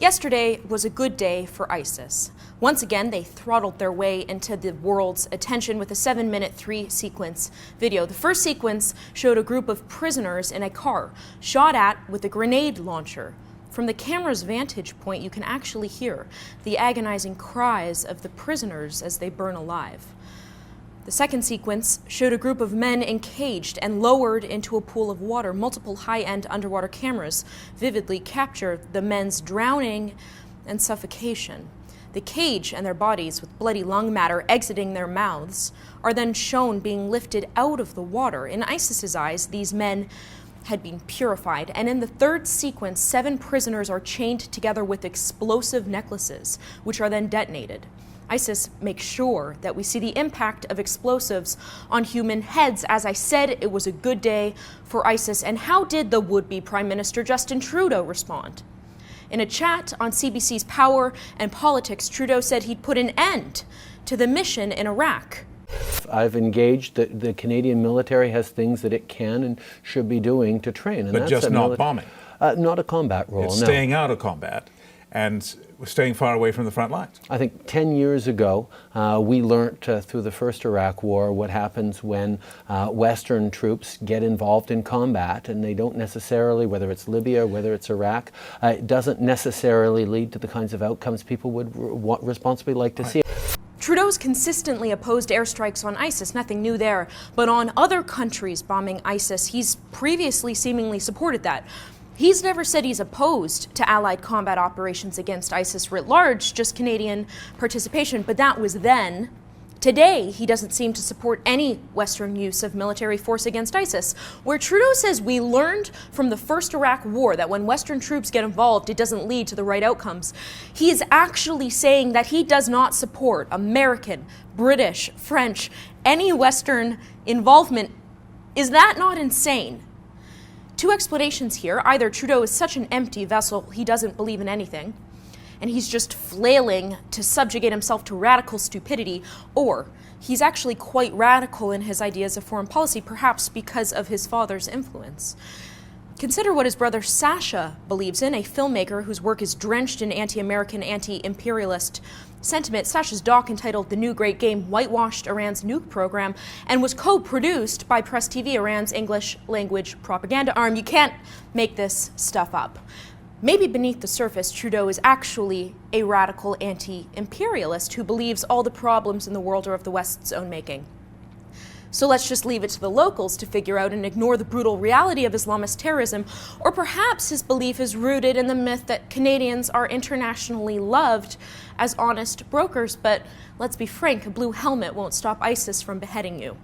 Yesterday was a good day for ISIS. Once again, they throttled their way into the world's attention with a 7-minute 3-sequence video. The first sequence showed a group of prisoners in a car, shot at with a grenade launcher. From the camera's vantage point, you can actually hear the agonizing cries of the prisoners as they burn alive. The second sequence showed a group of men encaged and lowered into a pool of water. Multiple high-end underwater cameras vividly capture the men's drowning and suffocation. The cage and their bodies, with bloody lung matter exiting their mouths, are then shown being lifted out of the water. In ISIS's eyes, these men had been purified. And in the third sequence, 7 prisoners are chained together with explosive necklaces, which are then detonated. ISIS makes sure that we see the impact of explosives on human heads. As I said, it was a good day for ISIS. And how did the would-be Prime Minister Justin Trudeau respond? In a chat on CBC's Power and Politics, Trudeau said he'd put an end to the mission in Iraq. I've engaged that the Canadian military has things that it can and should be doing to train. And but just not bombing? Not a combat role, It's no. staying out of combat and staying far away from the front lines. I think 10 years ago, we learnt through the first Iraq War what happens when Western troops get involved in combat, and they don't necessarily, whether it's Libya or whether it's Iraq, it doesn't necessarily lead to the kinds of outcomes people would responsibly like to see. Trudeau's consistently opposed airstrikes on ISIS, nothing new there. But on other countries bombing ISIS, he's previously seemingly supported that. He's never said he's opposed to Allied combat operations against ISIS writ large, just Canadian participation, but that was then. Today, he doesn't seem to support any Western use of military force against ISIS, where Trudeau says we learned from the first Iraq War that when Western troops get involved, it doesn't lead to the right outcomes. He is actually saying that he does not support American, British, French, any Western involvement. Is that not insane? 2 explanations here. Either Trudeau is such an empty vessel, he doesn't believe in anything, and he's just flailing to subjugate himself to radical stupidity, or he's actually quite radical in his ideas of foreign policy, perhaps because of his father's influence. Consider what his brother Sasha believes in, a filmmaker whose work is drenched in anti-American, anti-imperialist sentiment. Sasha's doc, entitled The New Great Game, whitewashed Iran's nuke program and was co-produced by Press TV, Iran's English language propaganda arm. You can't make this stuff up. Maybe beneath the surface, Trudeau is actually a radical anti-imperialist who believes all the problems in the world are of the West's own making. So let's just leave it to the locals to figure out and ignore the brutal reality of Islamist terrorism. Or perhaps his belief is rooted in the myth that Canadians are internationally loved as honest brokers. But let's be frank, a blue helmet won't stop ISIS from beheading you.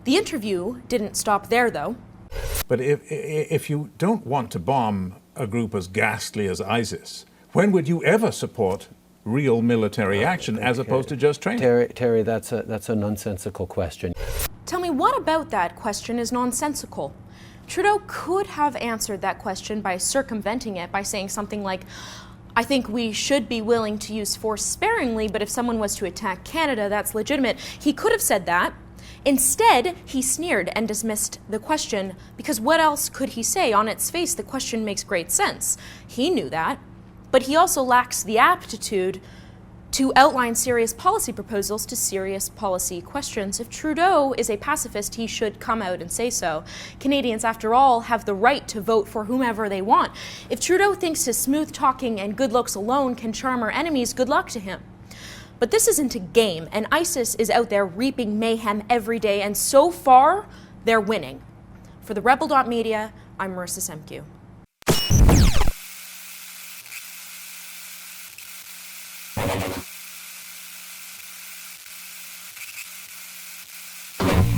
The interview didn't stop there, though. But if you don't want to bomb a group as ghastly as ISIS, when would you ever support real military action as opposed to just training? Terry, that's a nonsensical question. Tell me, what about that question is nonsensical? Trudeau could have answered that question by circumventing it, by saying something like, I think we should be willing to use force sparingly, but if someone was to attack Canada, that's legitimate. He could have said that. Instead, he sneered and dismissed the question, because what else could he say? On its face, the question makes great sense. He knew that, but he also lacks the aptitude to outline serious policy proposals to serious policy questions. If Trudeau is a pacifist, he should come out and say so. Canadians, after all, have the right to vote for whomever they want. If Trudeau thinks his smooth talking and good looks alone can charm our enemies, good luck to him. But this isn't a game, and ISIS is out there reaping mayhem every day, and so far, they're winning. For TheRebel.Media, I'm Marissa Semkiw.